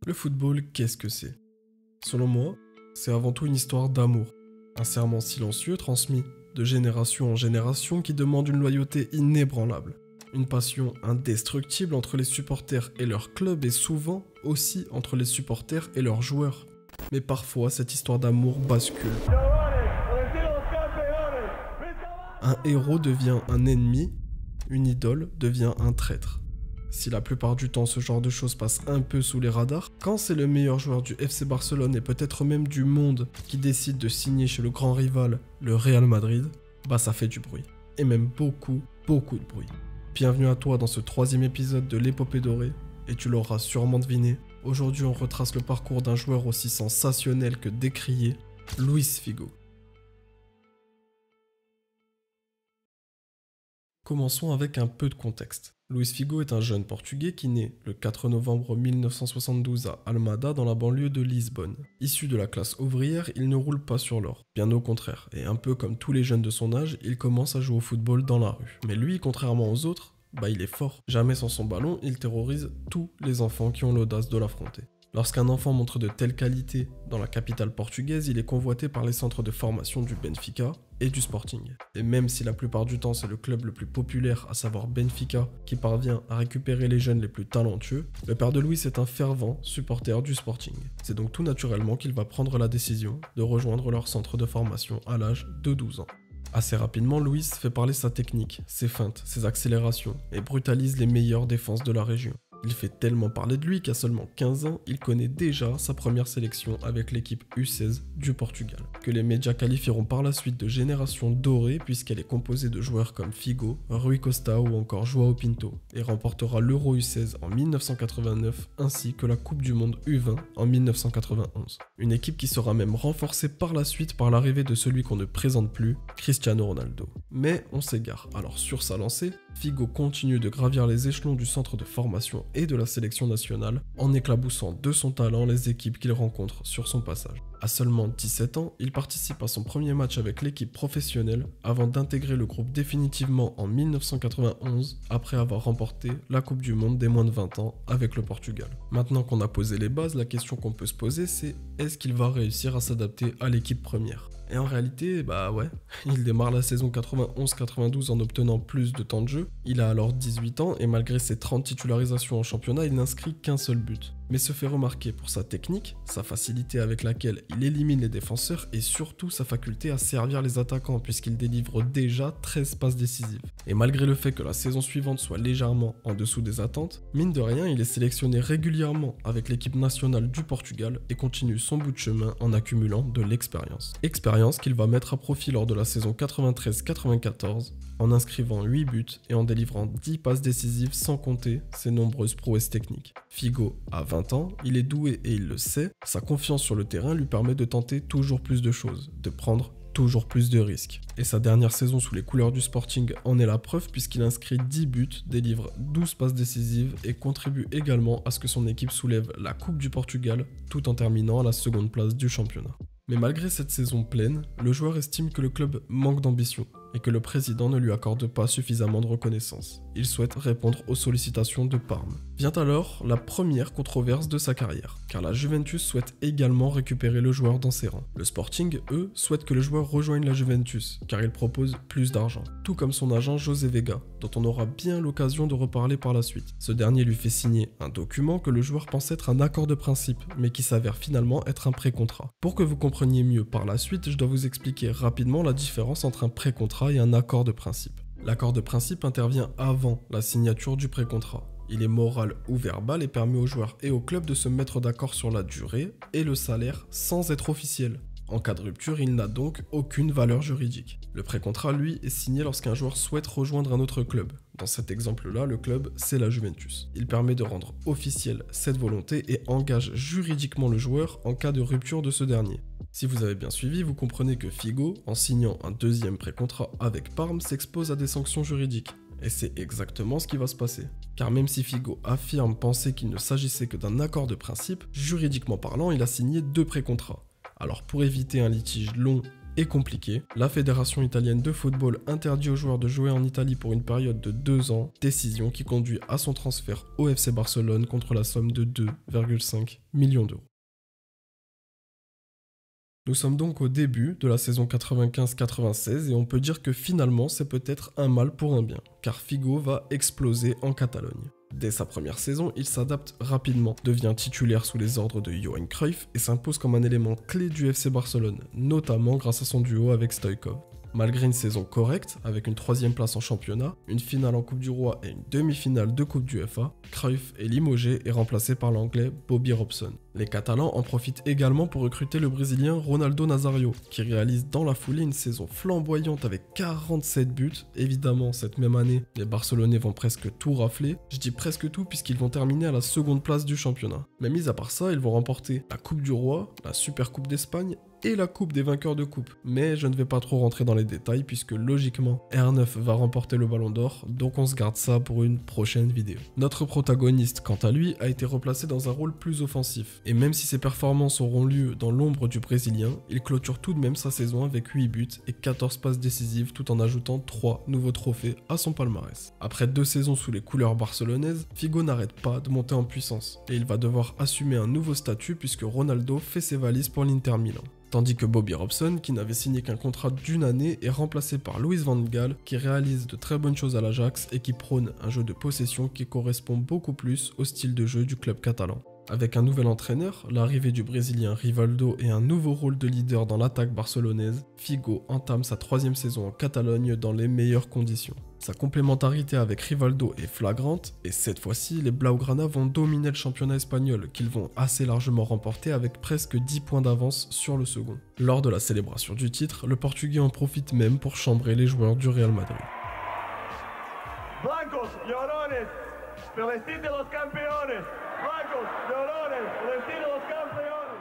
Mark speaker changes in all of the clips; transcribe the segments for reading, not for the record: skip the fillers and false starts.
Speaker 1: Le football, qu'est-ce que c'est? Selon moi, c'est avant tout une histoire d'amour. Un serment silencieux transmis de génération en génération qui demande une loyauté inébranlable. Une passion indestructible entre les supporters et leur club et souvent aussi entre les supporters et leurs joueurs. Mais parfois, cette histoire d'amour bascule. Un héros devient un ennemi, une idole devient un traître. Si la plupart du temps ce genre de choses passe un peu sous les radars, quand c'est le meilleur joueur du FC Barcelone et peut-être même du monde qui décide de signer chez le grand rival, le Real Madrid, bah ça fait du bruit. Et même beaucoup de bruit. Bienvenue à toi dans ce 3e épisode de l'épopée dorée, et tu l'auras sûrement deviné, aujourd'hui on retrace le parcours d'un joueur aussi sensationnel que décrié, Luis Figo. Commençons avec un peu de contexte. Luis Figo est un jeune Portugais qui naît le 4 novembre 1972 à Almada dans la banlieue de Lisbonne. Issu de la classe ouvrière, il ne roule pas sur l'or, bien au contraire, et un peu comme tous les jeunes de son âge, il commence à jouer au football dans la rue. Mais lui, contrairement aux autres, il est fort. Jamais sans son ballon, il terrorise tous les enfants qui ont l'audace de l'affronter. Lorsqu'un enfant montre de telles qualités dans la capitale portugaise, il est convoité par les centres de formation du Benfica et du Sporting. Et même si la plupart du temps c'est le club le plus populaire, à savoir Benfica, qui parvient à récupérer les jeunes les plus talentueux, le père de Luis est un fervent supporter du Sporting. C'est donc tout naturellement qu'il va prendre la décision de rejoindre leur centre de formation à l'âge de 12 ans. Assez rapidement, Luis fait parler sa technique, ses feintes, ses accélérations et brutalise les meilleures défenses de la région. Il fait tellement parler de lui qu'à seulement 15 ans, il connaît déjà sa première sélection avec l'équipe U16 du Portugal, que les médias qualifieront par la suite de génération dorée puisqu'elle est composée de joueurs comme Figo, Rui Costa ou encore João Pinto, et remportera l'Euro U16 en 1989 ainsi que la Coupe du Monde U20 en 1991. Une équipe qui sera même renforcée par la suite par l'arrivée de celui qu'on ne présente plus, Cristiano Ronaldo. Mais on s'égare, alors sur sa lancée, Figo continue de gravir les échelons du centre de formation et de la sélection nationale en éclaboussant de son talent les équipes qu'il rencontre sur son passage. À seulement 17 ans, il participe à son premier match avec l'équipe professionnelle avant d'intégrer le groupe définitivement en 1991 après avoir remporté la Coupe du Monde des moins de 20 ans avec le Portugal. Maintenant qu'on a posé les bases, la question qu'on peut se poser c'est est-ce qu'il va réussir à s'adapter à l'équipe première ? Et en réalité, ouais, il démarre la saison 91-92 en obtenant plus de temps de jeu. Il a alors 18 ans et malgré ses 30 titularisations en championnat, il n'inscrit qu'un seul but. Mais se fait remarquer pour sa technique, sa facilité avec laquelle il élimine les défenseurs et surtout sa faculté à servir les attaquants puisqu'il délivre déjà 13 passes décisives. Et malgré le fait que la saison suivante soit légèrement en dessous des attentes, mine de rien, il est sélectionné régulièrement avec l'équipe nationale du Portugal et continue son bout de chemin en accumulant de l'expérience. Expérience qu'il va mettre à profit lors de la saison 93-94 en inscrivant 8 buts et en délivrant 10 passes décisives sans compter ses nombreuses prouesses techniques. Figo a 20 ans, il est doué et il le sait, sa confiance sur le terrain lui permet de tenter toujours plus de choses, de prendre toujours plus de risques. Et sa dernière saison sous les couleurs du Sporting en est la preuve puisqu'il inscrit 10 buts, délivre 12 passes décisives et contribue également à ce que son équipe soulève la Coupe du Portugal tout en terminant à la seconde place du championnat. Mais malgré cette saison pleine, le joueur estime que le club manque d'ambition et que le président ne lui accorde pas suffisamment de reconnaissance. Il souhaite répondre aux sollicitations de Parme. Vient alors la première controverse de sa carrière, car la Juventus souhaite également récupérer le joueur dans ses rangs. Le Sporting, eux, souhaitent que le joueur rejoigne la Juventus, car il propose plus d'argent, tout comme son agent José Vega, dont on aura bien l'occasion de reparler par la suite. Ce dernier lui fait signer un document que le joueur pense être un accord de principe, mais qui s'avère finalement être un pré-contrat. Pour que vous compreniez mieux par la suite, je dois vous expliquer rapidement la différence entre un pré-contrat et un accord de principe. L'accord de principe intervient avant la signature du pré-contrat. Il est moral ou verbal et permet aux joueurs et au club de se mettre d'accord sur la durée et le salaire sans être officiel. En cas de rupture, il n'a donc aucune valeur juridique. Le pré-contrat, lui, est signé lorsqu'un joueur souhaite rejoindre un autre club. Dans cet exemple-là, le club, c'est la Juventus. Il permet de rendre officielle cette volonté et engage juridiquement le joueur en cas de rupture de ce dernier. Si vous avez bien suivi, vous comprenez que Figo, en signant un deuxième pré-contrat avec Parme, s'expose à des sanctions juridiques. Et c'est exactement ce qui va se passer. Car même si Figo affirme penser qu'il ne s'agissait que d'un accord de principe, juridiquement parlant, il a signé 2 pré-contrats. Alors pour éviter un litige long est compliqué. La fédération italienne de football interdit aux joueurs de jouer en Italie pour une période de 2 ans, décision qui conduit à son transfert au FC Barcelone contre la somme de 2,5 millions d'euros. Nous sommes donc au début de la saison 95-96 et on peut dire que finalement c'est peut-être un mal pour un bien, car Figo va exploser en Catalogne. Dès sa première saison, il s'adapte rapidement, devient titulaire sous les ordres de Johan Cruyff et s'impose comme un élément clé du FC Barcelone, notamment grâce à son duo avec Stoïchkov. Malgré une saison correcte, avec une 3e place en championnat, une finale en Coupe du Roi et une demi-finale de Coupe d'UEFA, Cruyff est limogé et remplacé par l'anglais Bobby Robson. Les Catalans en profitent également pour recruter le Brésilien Ronaldo Nazario, qui réalise dans la foulée une saison flamboyante avec 47 buts. Évidemment, cette même année, les Barcelonais vont presque tout rafler. Je dis presque tout puisqu'ils vont terminer à la 2e place du championnat. Mais mis à part ça, ils vont remporter la Coupe du Roi, la Super Coupe d'Espagne et la coupe des vainqueurs de coupe. Mais je ne vais pas trop rentrer dans les détails puisque logiquement R9 va remporter le ballon d'or, donc on se garde ça pour une prochaine vidéo. Notre protagoniste, quant à lui, a été replacé dans un rôle plus offensif. Et même si ses performances auront lieu dans l'ombre du Brésilien, il clôture tout de même sa saison avec 8 buts et 14 passes décisives tout en ajoutant 3 nouveaux trophées à son palmarès. Après 2 saisons sous les couleurs barcelonaises, Figo n'arrête pas de monter en puissance et il va devoir assumer un nouveau statut puisque Ronaldo fait ses valises pour l'Inter Milan. Tandis que Bobby Robson, qui n'avait signé qu'un contrat d'1 année, est remplacé par Louis van Gaal, qui réalise de très bonnes choses à l'Ajax et qui prône un jeu de possession qui correspond beaucoup plus au style de jeu du club catalan. Avec un nouvel entraîneur, l'arrivée du Brésilien Rivaldo et un nouveau rôle de leader dans l'attaque barcelonaise, Figo entame sa 3e saison en Catalogne dans les meilleures conditions. Sa complémentarité avec Rivaldo est flagrante et cette fois-ci, les Blaugrana vont dominer le championnat espagnol qu'ils vont assez largement remporter avec presque 10 points d'avance sur le second. Lors de la célébration du titre, le Portugais en profite même pour chambrer les joueurs du Real Madrid.
Speaker 2: Blancos, llorones, felicite los campeones. Blancos, llorones, felicite los campeones.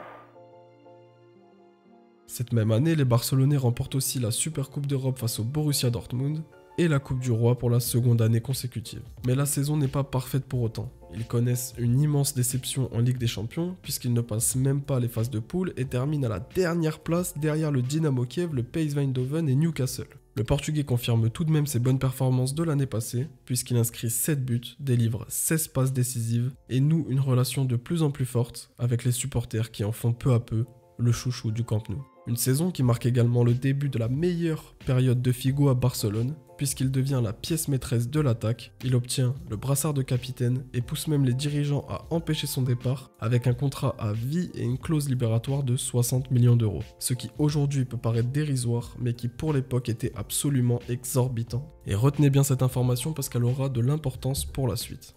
Speaker 1: Cette même année, les Barcelonais remportent aussi la Super Coupe d'Europe face au Borussia Dortmund et la Coupe du Roi pour la 2e année consécutive. Mais la saison n'est pas parfaite pour autant. Ils connaissent une immense déception en Ligue des Champions puisqu'ils ne passent même pas les phases de poule et terminent à la dernière place derrière le Dynamo Kiev, le PSV Eindhoven et Newcastle. Le Portugais confirme tout de même ses bonnes performances de l'année passée puisqu'il inscrit 7 buts, délivre 16 passes décisives et noue une relation de plus en plus forte avec les supporters qui en font peu à peu le chouchou du Camp Nou. Une saison qui marque également le début de la meilleure période de Figo à Barcelone, puisqu'il devient la pièce maîtresse de l'attaque, il obtient le brassard de capitaine et pousse même les dirigeants à empêcher son départ avec un contrat à vie et une clause libératoire de 60 millions d'euros. Ce qui aujourd'hui peut paraître dérisoire, mais qui pour l'époque était absolument exorbitant. Et retenez bien cette information parce qu'elle aura de l'importance pour la suite.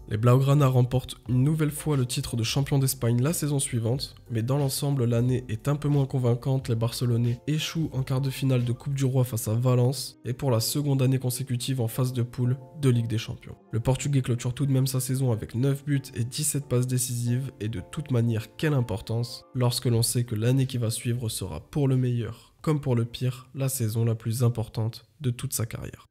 Speaker 1: Les Blaugrana remportent une nouvelle fois le titre de champion d'Espagne la saison suivante, mais dans l'ensemble l'année est un peu moins convaincante, les Barcelonais échouent en quart de finale de Coupe du Roi face à Valence et pour la 2e année consécutive en phase de poule de Ligue des Champions. Le Portugais clôture tout de même sa saison avec 9 buts et 17 passes décisives et de toute manière quelle importance lorsque l'on sait que l'année qui va suivre sera pour le meilleur comme pour le pire la saison la plus importante de toute sa carrière.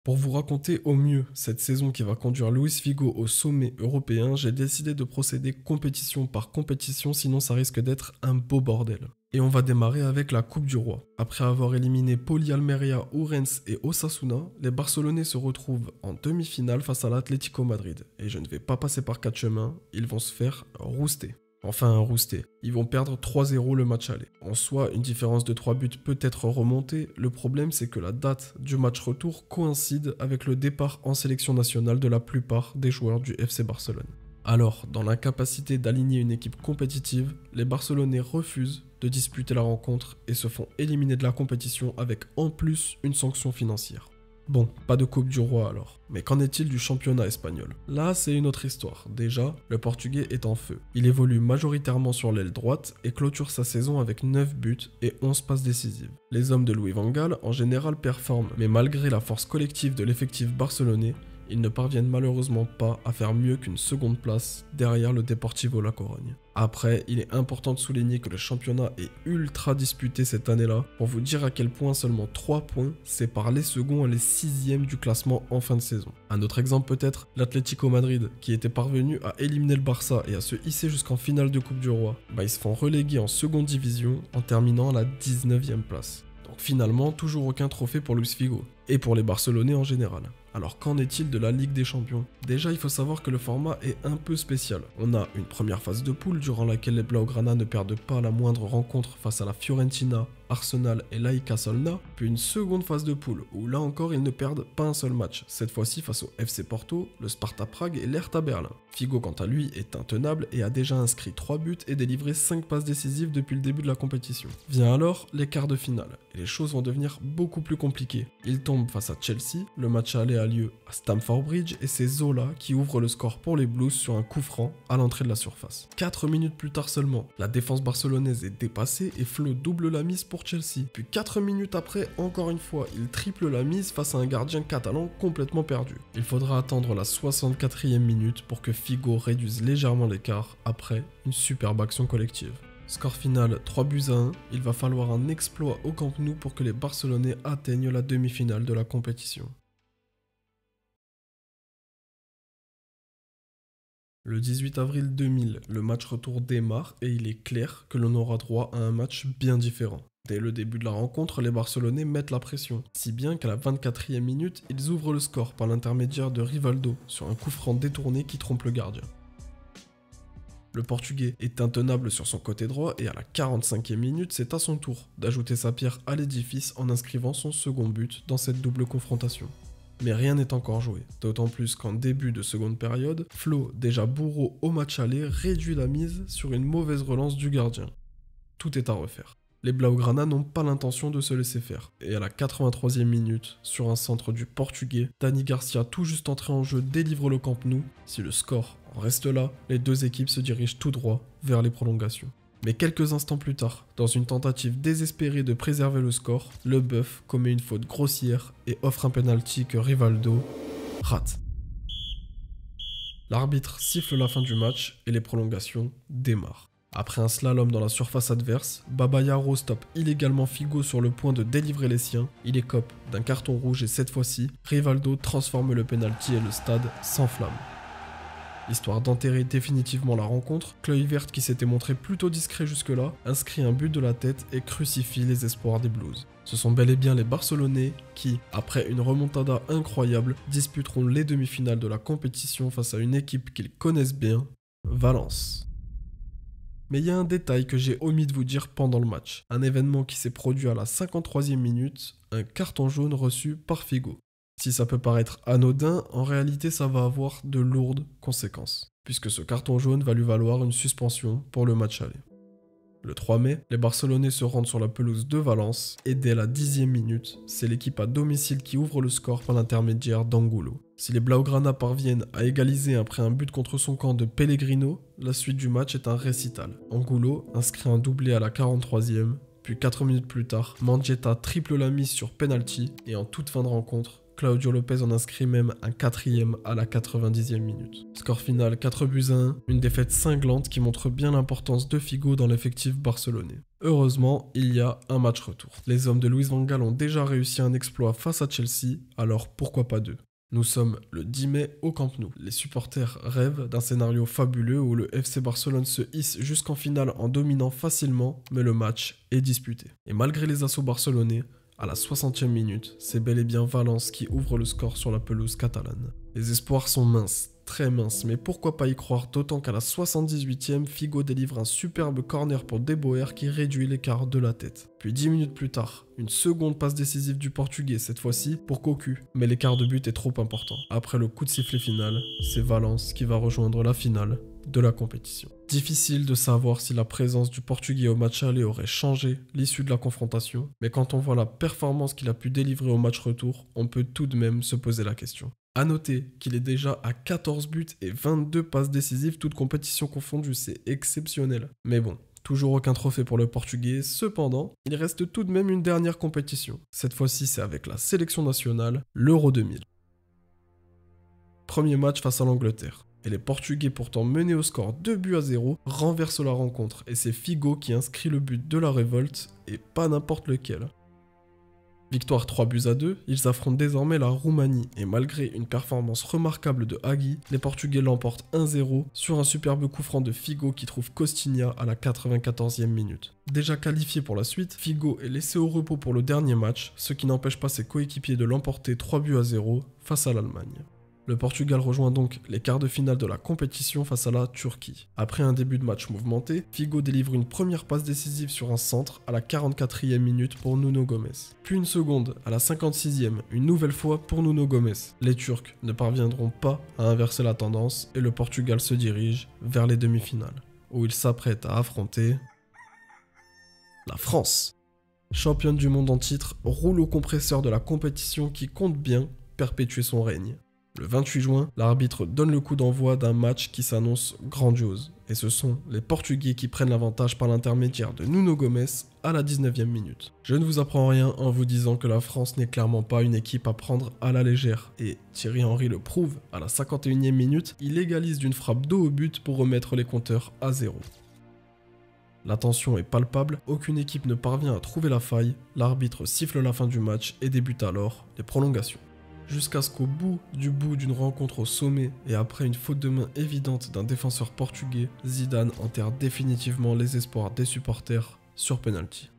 Speaker 1: Pour vous raconter au mieux cette saison qui va conduire Luis Figo au sommet européen, j'ai décidé de procéder compétition par compétition, sinon ça risque d'être un beau bordel. Et on va démarrer avec la Coupe du Roi. Après avoir éliminé Poli Almeria, Ourense et Osasuna, les Barcelonais se retrouvent en demi-finale face à l'Atlético Madrid. Et je ne vais pas passer par 4 chemins, ils vont se faire rouster. Enfin, rousté. Ils vont perdre 3-0 le match aller. En soi, une différence de 3 buts peut être remontée. Le problème, c'est que la date du match retour coïncide avec le départ en sélection nationale de la plupart des joueurs du FC Barcelone. Alors, dans l'incapacité d'aligner une équipe compétitive, les Barcelonais refusent de disputer la rencontre et se font éliminer de la compétition avec en plus une sanction financière. Bon, pas de Coupe du Roi alors. Mais qu'en est-il du championnat espagnol? Là, c'est une autre histoire. Déjà, le Portugais est en feu. Il évolue majoritairement sur l'aile droite et clôture sa saison avec 9 buts et 11 passes décisives. Les hommes de Louis van Gaal, en général, performent, mais malgré la force collective de l'effectif barcelonais, Ils ne parviennent malheureusement pas à faire mieux qu'une seconde place derrière le Deportivo La Corogne. Après, il est important de souligner que le championnat est ultra disputé cette année-là, pour vous dire à quel point seulement 3 points séparent les seconds et les 6e du classement en fin de saison. Un autre exemple peut-être, l'Atlético Madrid, qui était parvenu à éliminer le Barça et à se hisser jusqu'en finale de Coupe du Roi, ils se font reléguer en seconde division en terminant à la 19e place. Donc finalement, toujours aucun trophée pour Luis Figo, et pour les Barcelonais en général. Alors qu'en est-il de la Ligue des Champions? Déjà, il faut savoir que le format est un peu spécial. On a une première phase de poule durant laquelle les Blaugrana ne perdent pas la moindre rencontre face à la Fiorentina, Arsenal et l'AEK Solna, puis une seconde phase de poule où là encore ils ne perdent pas un seul match, cette fois-ci face au FC Porto, le Sparta Prague et l'Hertha Berlin. Figo quant à lui est intenable et a déjà inscrit 3 buts et délivré 5 passes décisives depuis le début de la compétition. Vient alors les quarts de finale, et les choses vont devenir beaucoup plus compliquées. Il tombe face à Chelsea, le match aller a lieu à Stamford Bridge et c'est Zola qui ouvre le score pour les Blues sur un coup franc à l'entrée de la surface. 4 minutes plus tard seulement, la défense barcelonaise est dépassée et Flo double la mise pour Chelsea. Puis 4 minutes après, encore une fois, il triple la mise face à un gardien catalan complètement perdu. Il faudra attendre la 64e minute pour que Figo réduise légèrement l'écart après une superbe action collective. Score final 3-1, il va falloir un exploit au Camp Nou pour que les Barcelonais atteignent la demi-finale de la compétition. Le 18 avril 2000, le match retour démarre et il est clair que l'on aura droit à un match bien différent. Dès le début de la rencontre, les Barcelonais mettent la pression, si bien qu'à la 24e minute, ils ouvrent le score par l'intermédiaire de Rivaldo sur un coup franc détourné qui trompe le gardien. Le Portugais est intenable sur son côté droit et à la 45e minute, c'est à son tour d'ajouter sa pierre à l'édifice en inscrivant son second but dans cette double confrontation. Mais rien n'est encore joué, d'autant plus qu'en début de seconde période, Flo, déjà bourreau au match aller, réduit la mise sur une mauvaise relance du gardien. Tout est à refaire. Les Blaugrana n'ont pas l'intention de se laisser faire, et à la 83e minute, sur un centre du Portugais, Dani Garcia tout juste entré en jeu délivre le Camp Nou. Si le score en reste là, les deux équipes se dirigent tout droit vers les prolongations. Mais quelques instants plus tard, dans une tentative désespérée de préserver le score, le Bœuf commet une faute grossière et offre un penalty que Rivaldo rate. L'arbitre siffle la fin du match et les prolongations démarrent. Après un slalom dans la surface adverse, Baba Yaro stoppe illégalement Figo sur le point de délivrer les siens. Il écope d'un carton rouge et cette fois-ci, Rivaldo transforme le penalty et le stade s'enflamme. Histoire d'enterrer définitivement la rencontre, Kluivert, qui s'était montré plutôt discret jusque-là, inscrit un but de la tête et crucifie les espoirs des Blues. Ce sont bel et bien les Barcelonais qui, après une remontada incroyable, disputeront les demi-finales de la compétition face à une équipe qu'ils connaissent bien, Valence. Mais il y a un détail que j'ai omis de vous dire pendant le match. Un événement qui s'est produit à la 53e minute, un carton jaune reçu par Figo. Si ça peut paraître anodin, en réalité ça va avoir de lourdes conséquences, puisque ce carton jaune va lui valoir une suspension pour le match aller. Le 3 mai, les Barcelonais se rendent sur la pelouse de Valence, et dès la 10e minute, c'est l'équipe à domicile qui ouvre le score par l'intermédiaire d'Angulo. Si les Blaugrana parviennent à égaliser après un but contre son camp de Pellegrino, la suite du match est un récital. Angulo inscrit un doublé à la 43e, puis 4 minutes plus tard, Mandetta triple la mise sur penalty, et en toute fin de rencontre, Claudio Lopez en inscrit même un 4e à la 90e minute. Score final 4-1, une défaite cinglante qui montre bien l'importance de Figo dans l'effectif barcelonais. Heureusement, il y a un match retour. Les hommes de Luis van Gaal ont déjà réussi un exploit face à Chelsea, alors pourquoi pas deux ? Nous sommes le 10 mai au Camp Nou. Les supporters rêvent d'un scénario fabuleux où le FC Barcelone se hisse jusqu'en finale en dominant facilement, mais le match est disputé. Et malgré les assauts barcelonais, à la 60e minute, c'est bel et bien Valence qui ouvre le score sur la pelouse catalane. Les espoirs sont minces, très minces, mais pourquoi pas y croire, d'autant qu'à la 78e, Figo délivre un superbe corner pour De Boer qui réduit l'écart de la tête. Puis 10 minutes plus tard, une seconde passe décisive du Portugais, cette fois-ci pour Cocu, mais l'écart de but est trop important. Après le coup de sifflet final, c'est Valence qui va rejoindre la finale de la compétition. Difficile de savoir si la présence du Portugais au match aller aurait changé l'issue de la confrontation, mais quand on voit la performance qu'il a pu délivrer au match retour, on peut tout de même se poser la question. A noter qu'il est déjà à 14 buts et 22 passes décisives, toutes compétitions confondues, c'est exceptionnel. Mais bon, toujours aucun trophée pour le Portugais, cependant, il reste tout de même une dernière compétition. Cette fois-ci, c'est avec la sélection nationale, l'Euro 2000. premier match face à l'Angleterre. Et les Portugais, pourtant menés au score 2-0, renversent la rencontre et c'est Figo qui inscrit le but de la révolte et pas n'importe lequel. Victoire 3-2, ils affrontent désormais la Roumanie et malgré une performance remarquable de Hagi, les Portugais l'emportent 1-0 sur un superbe coup franc de Figo qui trouve Costinha à la 94e minute. Déjà qualifié pour la suite, Figo est laissé au repos pour le dernier match, ce qui n'empêche pas ses coéquipiers de l'emporter 3-0 face à l'Allemagne. Le Portugal rejoint donc les quarts de finale de la compétition face à la Turquie. Après un début de match mouvementé, Figo délivre une première passe décisive sur un centre à la 44e minute pour Nuno Gomes. Puis une seconde à la 56e, une nouvelle fois pour Nuno Gomes. Les Turcs ne parviendront pas à inverser la tendance et le Portugal se dirige vers les demi-finales, où il s'apprête à affronter la France. Championne du monde en titre, rouleau compresseur de la compétition qui compte bien perpétuer son règne. Le 28 juin, l'arbitre donne le coup d'envoi d'un match qui s'annonce grandiose. Et ce sont les Portugais qui prennent l'avantage par l'intermédiaire de Nuno Gomes à la 19e minute. Je ne vous apprends rien en vous disant que la France n'est clairement pas une équipe à prendre à la légère. Et Thierry Henry le prouve, à la 51e minute, il égalise d'une frappe dos au but pour remettre les compteurs à 0. La tension est palpable, aucune équipe ne parvient à trouver la faille, l'arbitre siffle la fin du match et débute alors les prolongations. Jusqu'à ce qu'au bout d'une rencontre au sommet et après une faute de main évidente d'un défenseur portugais, Zidane enterre définitivement les espoirs des supporters sur penalty.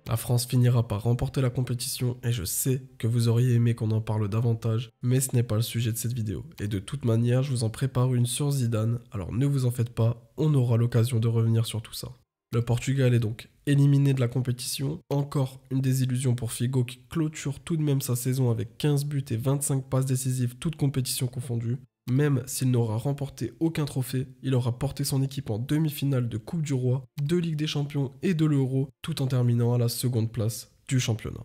Speaker 1: La France finira par remporter la compétition et je sais que vous auriez aimé qu'on en parle davantage, mais ce n'est pas le sujet de cette vidéo. Et de toute manière, je vous en prépare une sur Zidane, alors ne vous en faites pas, on aura l'occasion de revenir sur tout ça. Le Portugal est donc éliminé de la compétition, encore une désillusion pour Figo qui clôture tout de même sa saison avec 15 buts et 25 passes décisives toutes compétitions confondues. Même s'il n'aura remporté aucun trophée, il aura porté son équipe en demi-finale de Coupe du Roi, de Ligue des Champions et de l'Euro, tout en terminant à la seconde place du championnat.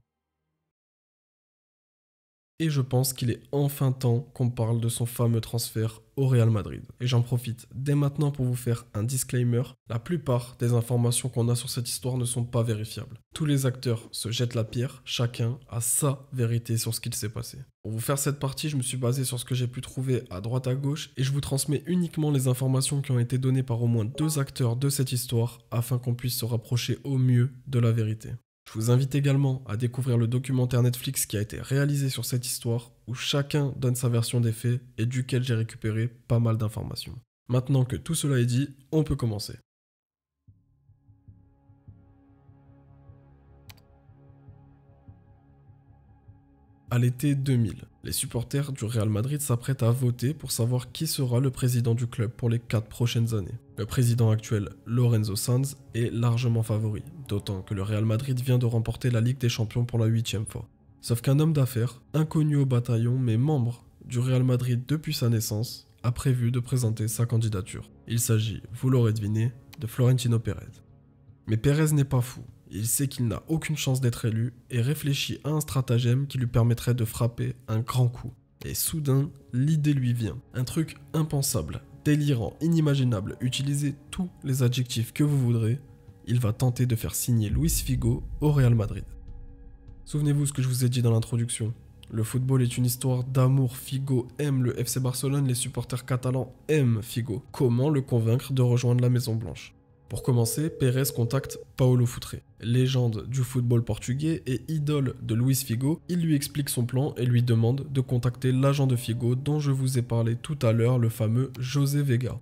Speaker 1: Et je pense qu'il est enfin temps qu'on parle de son fameux transfert au Real Madrid. Et j'en profite dès maintenant pour vous faire un disclaimer. La plupart des informations qu'on a sur cette histoire ne sont pas vérifiables. Tous les acteurs se jettent la pierre, chacun a sa vérité sur ce qu'il s'est passé. Pour vous faire cette partie, je me suis basé sur ce que j'ai pu trouver à droite à gauche et je vous transmets uniquement les informations qui ont été données par au moins 2 acteurs de cette histoire afin qu'on puisse se rapprocher au mieux de la vérité. Je vous invite également à découvrir le documentaire Netflix qui a été réalisé sur cette histoire où chacun donne sa version des faits et duquel j'ai récupéré pas mal d'informations. Maintenant que tout cela est dit, on peut commencer. À l'été 2000, les supporters du Real Madrid s'apprêtent à voter pour savoir qui sera le président du club pour les 4 prochaines années. Le président actuel, Lorenzo Sanz, est largement favori, d'autant que le Real Madrid vient de remporter la Ligue des Champions pour la 8e fois. Sauf qu'un homme d'affaires, inconnu au bataillon mais membre du Real Madrid depuis sa naissance, a prévu de présenter sa candidature. Il s'agit, vous l'aurez deviné, de Florentino Pérez. Mais Pérez n'est pas fou. Il sait qu'il n'a aucune chance d'être élu et réfléchit à un stratagème qui lui permettrait de frapper un grand coup. Et soudain, l'idée lui vient. Un truc impensable, délirant, inimaginable, utilisez tous les adjectifs que vous voudrez. Il va tenter de faire signer Luis Figo au Real Madrid. Souvenez-vous ce que je vous ai dit dans l'introduction. Le football est une histoire d'amour. Figo aime le FC Barcelone, les supporters catalans aiment Figo. Comment le convaincre de rejoindre la Maison Blanche ? Pour commencer, Pérez contacte Paulo Futre, légende du football portugais et idole de Luis Figo. Il lui explique son plan et lui demande de contacter l'agent de Figo dont je vous ai parlé tout à l'heure, le fameux José Vega.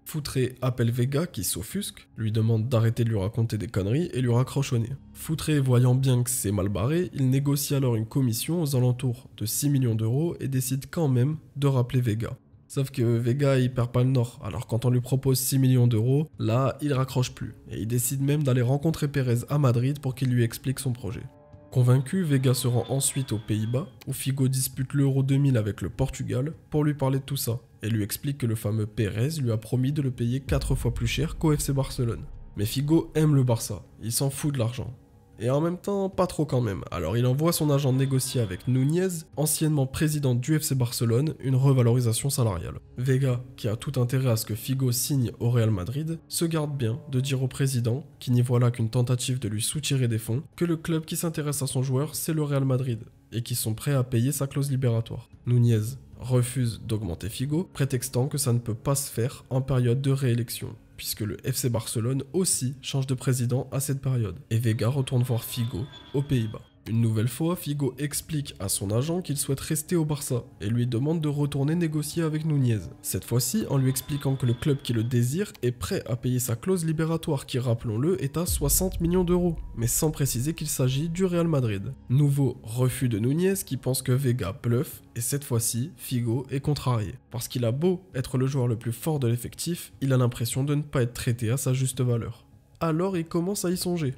Speaker 1: Futre appelle Vega qui s'offusque, lui demande d'arrêter de lui raconter des conneries et lui raccroche au nez. Futre, voyant bien que c'est mal barré, il négocie alors une commission aux alentours de 6 millions d'euros et décide quand même de rappeler Vega. Sauf que Vega il perd pas le nord, alors quand on lui propose 6 millions d'euros, là il raccroche plus, et il décide même d'aller rencontrer Pérez à Madrid pour qu'il lui explique son projet. Convaincu, Vega se rend ensuite aux Pays-Bas, où Figo dispute l'Euro 2000 avec le Portugal, pour lui parler de tout ça, et lui explique que le fameux Pérez lui a promis de le payer 4 fois plus cher qu'au FC Barcelone. Mais Figo aime le Barça, il s'en fout de l'argent. Et en même temps, pas trop quand même. Alors il envoie son agent négocier avec Núñez, anciennement président du FC Barcelone, une revalorisation salariale. Vega, qui a tout intérêt à ce que Figo signe au Real Madrid, se garde bien de dire au président, qui n'y voit là qu'une tentative de lui soutirer des fonds, que le club qui s'intéresse à son joueur, c'est le Real Madrid, et qu'ils sont prêts à payer sa clause libératoire. Núñez refuse d'augmenter Figo, prétextant que ça ne peut pas se faire en période de réélection, puisque le FC Barcelone aussi change de président à cette période. Et Vega retourne voir Figo aux Pays-Bas. Une nouvelle fois, Figo explique à son agent qu'il souhaite rester au Barça et lui demande de retourner négocier avec Núñez. Cette fois-ci, en lui expliquant que le club qui le désire est prêt à payer sa clause libératoire qui, rappelons-le, est à 60 millions d'euros, mais sans préciser qu'il s'agit du Real Madrid. Nouveau refus de Núñez qui pense que Vega bluffe et cette fois-ci, Figo est contrarié. Parce qu'il a beau être le joueur le plus fort de l'effectif, il a l'impression de ne pas être traité à sa juste valeur. Alors il commence à y songer.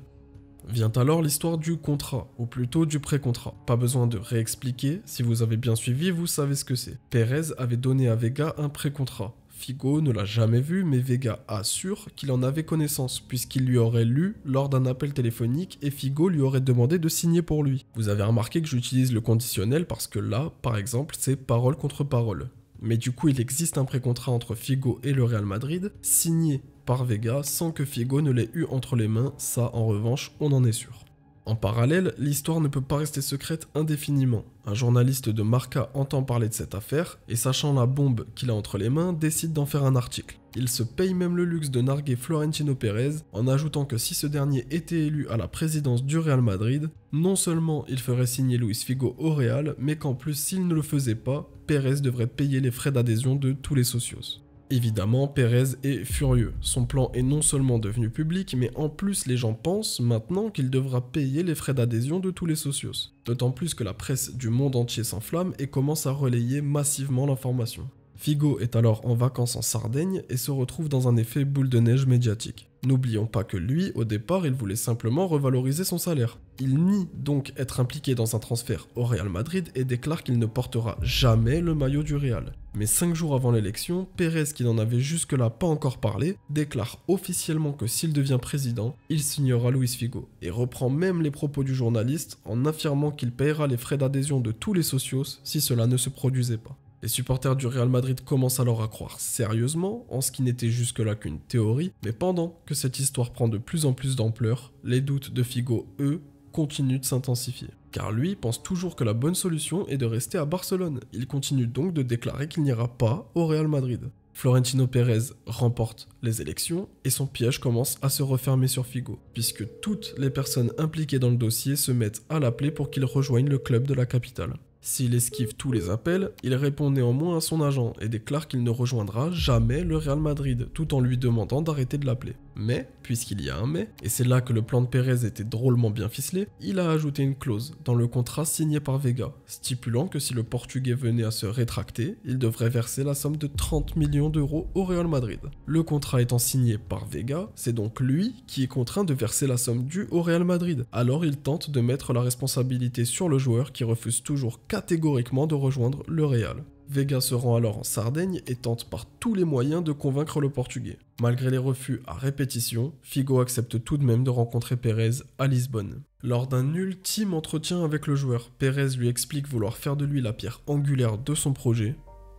Speaker 1: Vient alors l'histoire du contrat, ou plutôt du pré-contrat. Pas besoin de réexpliquer, si vous avez bien suivi, vous savez ce que c'est. Pérez avait donné à Vega un pré-contrat. Figo ne l'a jamais vu, mais Vega assure qu'il en avait connaissance, puisqu'il lui aurait lu lors d'un appel téléphonique et Figo lui aurait demandé de signer pour lui. Vous avez remarqué que j'utilise le conditionnel parce que là, par exemple, c'est parole contre parole. Mais du coup, il existe un pré-contrat entre Figo et le Real Madrid, signé par Vega sans que Figo ne l'ait eu entre les mains, ça en revanche, on en est sûr. En parallèle, l'histoire ne peut pas rester secrète indéfiniment. Un journaliste de Marca entend parler de cette affaire et sachant la bombe qu'il a entre les mains, décide d'en faire un article. Il se paye même le luxe de narguer Florentino Pérez en ajoutant que si ce dernier était élu à la présidence du Real Madrid, non seulement il ferait signer Luis Figo au Real, mais qu'en plus s'il ne le faisait pas, Pérez devrait payer les frais d'adhésion de tous les socios. Évidemment, Pérez est furieux. Son plan est non seulement devenu public, mais en plus les gens pensent maintenant qu'il devra payer les frais d'adhésion de tous les socios. D'autant plus que la presse du monde entier s'enflamme et commence à relayer massivement l'information. Figo est alors en vacances en Sardaigne et se retrouve dans un effet boule de neige médiatique. N'oublions pas que lui, au départ, il voulait simplement revaloriser son salaire. Il nie donc être impliqué dans un transfert au Real Madrid et déclare qu'il ne portera jamais le maillot du Real. Mais 5 jours avant l'élection, Pérez, qui n'en avait jusque-là pas encore parlé, déclare officiellement que s'il devient président, il signera Luis Figo, et reprend même les propos du journaliste en affirmant qu'il paiera les frais d'adhésion de tous les socios si cela ne se produisait pas. Les supporters du Real Madrid commencent alors à croire sérieusement en ce qui n'était jusque-là qu'une théorie, mais pendant que cette histoire prend de plus en plus d'ampleur, les doutes de Figo, eux, continuent de s'intensifier. Car lui pense toujours que la bonne solution est de rester à Barcelone. Il continue donc de déclarer qu'il n'ira pas au Real Madrid. Florentino Pérez remporte les élections et son piège commence à se refermer sur Figo, puisque toutes les personnes impliquées dans le dossier se mettent à l'appeler pour qu'il rejoigne le club de la capitale. S'il esquive tous les appels, il répond néanmoins à son agent et déclare qu'il ne rejoindra jamais le Real Madrid, tout en lui demandant d'arrêter de l'appeler. Mais, puisqu'il y a un mais, et c'est là que le plan de Pérez était drôlement bien ficelé, il a ajouté une clause dans le contrat signé par Vega, stipulant que si le Portugais venait à se rétracter, il devrait verser la somme de 30 millions d'euros au Real Madrid. Le contrat étant signé par Vega, c'est donc lui qui est contraint de verser la somme due au Real Madrid. Alors il tente de mettre la responsabilité sur le joueur qui refuse toujours catégoriquement de rejoindre le Real. Vega se rend alors en Sardaigne et tente par tous les moyens de convaincre le Portugais. Malgré les refus à répétition, Figo accepte tout de même de rencontrer Pérez à Lisbonne. Lors d'un ultime entretien avec le joueur, Pérez lui explique vouloir faire de lui la pierre angulaire de son projet,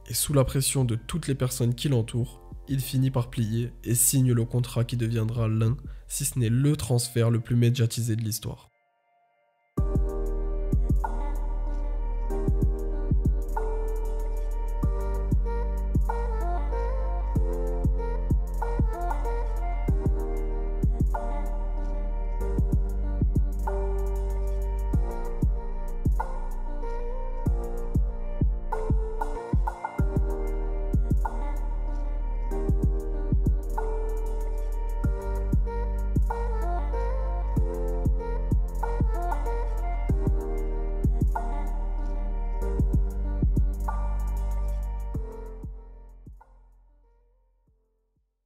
Speaker 1: et sous la pression de toutes les personnes qui l'entourent, il finit par plier et signe le contrat qui deviendra l'un, si ce n'est le transfert le plus médiatisé de l'histoire.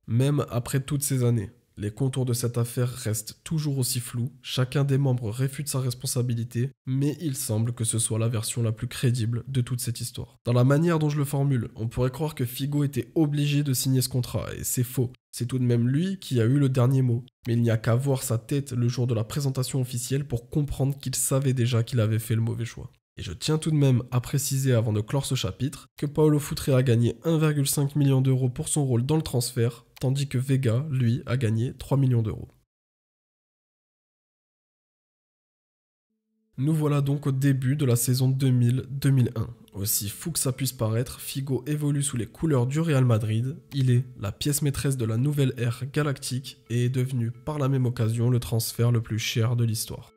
Speaker 1: Même après toutes ces années, les contours de cette affaire restent toujours aussi flous, chacun des membres réfute sa responsabilité, mais il semble que ce soit la version la plus crédible de toute cette histoire. Dans la manière dont je le formule, on pourrait croire que Figo était obligé de signer ce contrat, et c'est faux. C'est tout de même lui qui a eu le dernier mot. Mais il n'y a qu'à voir sa tête le jour de la présentation officielle pour comprendre qu'il savait déjà qu'il avait fait le mauvais choix. Et je tiens tout de même à préciser avant de clore ce chapitre que Paulo Futre a gagné 1,5 million d'euros pour son rôle dans le transfert, tandis que Vega, lui, a gagné 3 millions d'euros. Nous voilà donc au début de la saison 2000-2001. Aussi fou que ça puisse paraître, Figo évolue sous les couleurs du Real Madrid, il est la pièce maîtresse de la nouvelle ère galactique et est devenu par la même occasion le transfert le plus cher de l'histoire.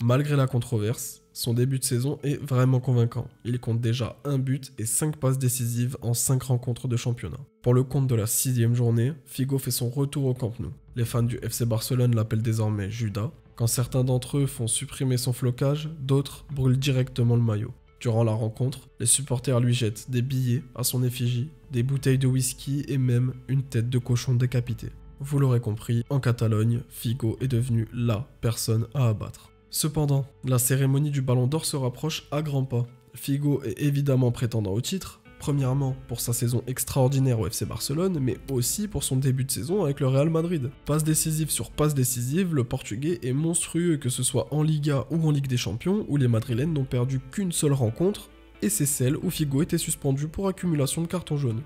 Speaker 1: Malgré la controverse, son début de saison est vraiment convaincant. Il compte déjà 1 but et 5 passes décisives en 5 rencontres de championnat. Pour le compte de la 6e journée, Figo fait son retour au Camp Nou. Les fans du FC Barcelone l'appellent désormais Judas. Quand certains d'entre eux font supprimer son flocage, d'autres brûlent directement le maillot. Durant la rencontre, les supporters lui jettent des billets à son effigie, des bouteilles de whisky et même une tête de cochon décapitée. Vous l'aurez compris, en Catalogne, Figo est devenu la personne à abattre. Cependant, la cérémonie du Ballon d'Or se rapproche à grands pas. Figo est évidemment prétendant au titre, premièrement pour sa saison extraordinaire au FC Barcelone, mais aussi pour son début de saison avec le Real Madrid. Passe décisive sur passe décisive, le Portugais est monstrueux, que ce soit en Liga ou en Ligue des Champions, où les Madrilènes n'ont perdu qu'une seule rencontre, et c'est celle où Figo était suspendu pour accumulation de cartons jaunes.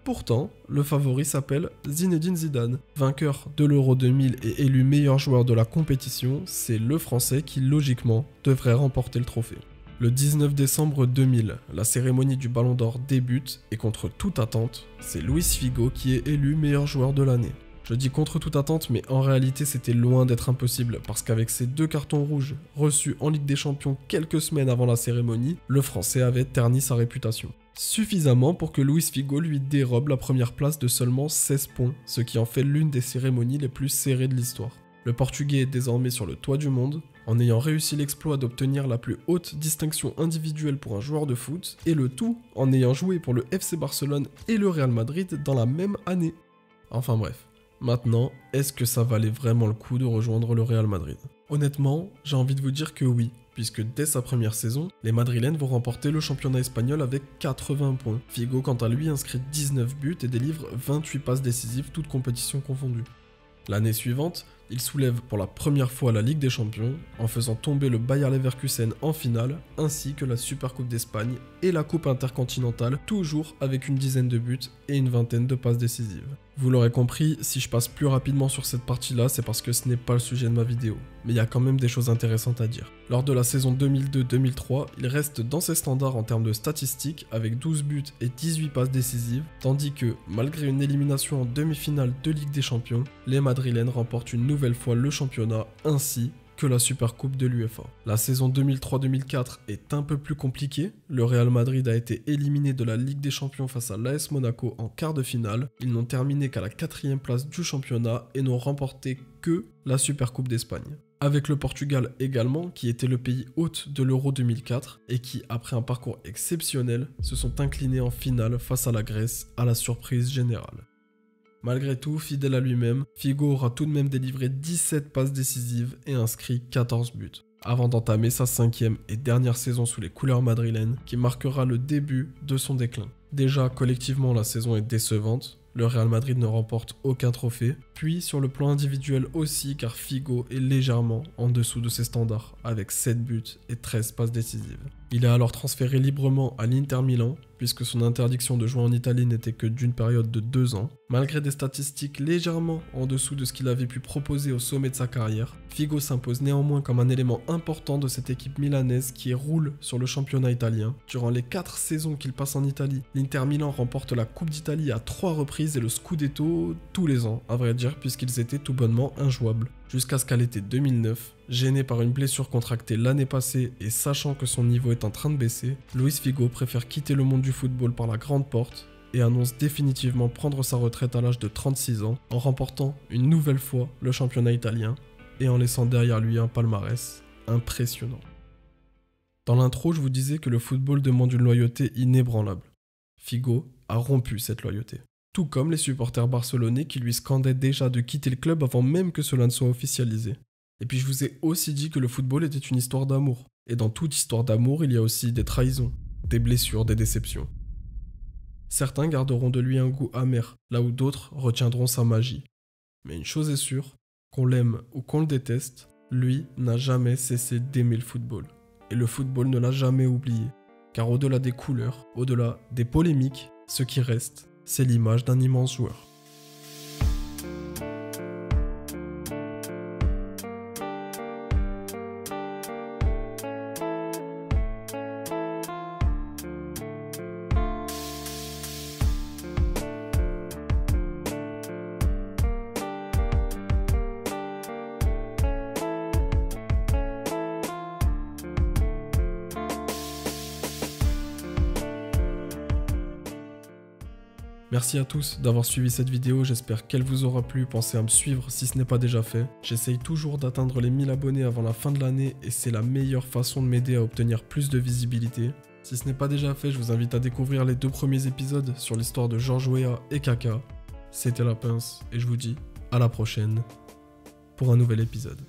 Speaker 1: Pourtant, le favori s'appelle Zinedine Zidane. Vainqueur de l'Euro 2000 et élu meilleur joueur de la compétition, c'est le Français qui logiquement devrait remporter le trophée. Le 19 décembre 2000, la cérémonie du Ballon d'Or débute et contre toute attente, c'est Luis Figo qui est élu meilleur joueur de l'année. Je dis contre toute attente, mais en réalité c'était loin d'être impossible, parce qu'avec ses 2 cartons rouges reçus en Ligue des Champions quelques semaines avant la cérémonie, le Français avait terni sa réputation. Suffisamment pour que Luis Figo lui dérobe la première place de seulement 16 points, ce qui en fait l'une des cérémonies les plus serrées de l'histoire. Le Portugais est désormais sur le toit du monde, en ayant réussi l'exploit d'obtenir la plus haute distinction individuelle pour un joueur de foot, et le tout en ayant joué pour le FC Barcelone et le Real Madrid dans la même année. Enfin bref. Maintenant, est-ce que ça valait vraiment le coup de rejoindre le Real Madrid? Honnêtement, j'ai envie de vous dire que oui, puisque dès sa première saison, les Madrilènes vont remporter le championnat espagnol avec 80 points. Figo, quant à lui, inscrit 19 buts et délivre 28 passes décisives, toutes compétitions confondues. L'année suivante, il soulève pour la première fois la Ligue des Champions, en faisant tomber le Bayer Leverkusen en finale, ainsi que la Supercoupe d'Espagne et la Coupe intercontinentale, toujours avec une dizaine de buts et une vingtaine de passes décisives. Vous l'aurez compris, si je passe plus rapidement sur cette partie-là, c'est parce que ce n'est pas le sujet de ma vidéo. Mais il y a quand même des choses intéressantes à dire. Lors de la saison 2002-2003, il reste dans ses standards en termes de statistiques, avec 12 buts et 18 passes décisives, tandis que, malgré une élimination en demi-finale de Ligue des Champions, les Madrilènes remportent une nouvelle fois le championnat, ainsi que la Supercoupe de l'UEFA. La saison 2003-2004 est un peu plus compliquée. Le Real Madrid a été éliminé de la Ligue des Champions face à l'AS Monaco en quart de finale. Ils n'ont terminé qu'à la 4e place du championnat et n'ont remporté que la Supercoupe d'Espagne. Avec le Portugal également, qui était le pays hôte de l'Euro 2004 et qui, après un parcours exceptionnel, se sont inclinés en finale face à la Grèce à la surprise générale. Malgré tout, fidèle à lui-même, Figo aura tout de même délivré 17 passes décisives et inscrit 14 buts, avant d'entamer sa 5e et dernière saison sous les couleurs madrilènes, qui marquera le début de son déclin. Déjà, collectivement, la saison est décevante. Le Real Madrid ne remporte aucun trophée, puis sur le plan individuel aussi, car Figo est légèrement en dessous de ses standards, avec 7 buts et 13 passes décisives. Il est alors transféré librement à l'Inter Milan, puisque son interdiction de jouer en Italie n'était que d'une période de 2 ans. Malgré des statistiques légèrement en dessous de ce qu'il avait pu proposer au sommet de sa carrière, Figo s'impose néanmoins comme un élément important de cette équipe milanaise qui roule sur le championnat italien. Durant les 4 saisons qu'il passe en Italie, l'Inter Milan remporte la Coupe d'Italie à 3 reprises et le Scudetto tous les ans, à vrai dire, puisqu'ils étaient tout bonnement injouables. Jusqu'à ce qu'à l'été 2009, gêné par une blessure contractée l'année passée et sachant que son niveau est en train de baisser, Luis Figo préfère quitter le monde du football par la grande porte et annonce définitivement prendre sa retraite à l'âge de 36 ans en remportant une nouvelle fois le championnat italien et en laissant derrière lui un palmarès impressionnant. Dans l'intro, je vous disais que le football demande une loyauté inébranlable. Figo a rompu cette loyauté. Tout comme les supporters barcelonais qui lui scandaient déjà de quitter le club avant même que cela ne soit officialisé. Et puis je vous ai aussi dit que le football était une histoire d'amour. Et dans toute histoire d'amour, il y a aussi des trahisons, des blessures, des déceptions. Certains garderont de lui un goût amer, là où d'autres retiendront sa magie. Mais une chose est sûre, qu'on l'aime ou qu'on le déteste, lui n'a jamais cessé d'aimer le football. Et le football ne l'a jamais oublié. Car au-delà des couleurs, au-delà des polémiques, ce qui reste, c'est l'image d'un immense joueur. Merci à tous d'avoir suivi cette vidéo, j'espère qu'elle vous aura plu, pensez à me suivre si ce n'est pas déjà fait. J'essaye toujours d'atteindre les 1000 abonnés avant la fin de l'année et c'est la meilleure façon de m'aider à obtenir plus de visibilité. Si ce n'est pas déjà fait, je vous invite à découvrir les 2 premiers épisodes sur l'histoire de Georges Weah et Kaka. C'était La Pince et je vous dis à la prochaine pour un nouvel épisode.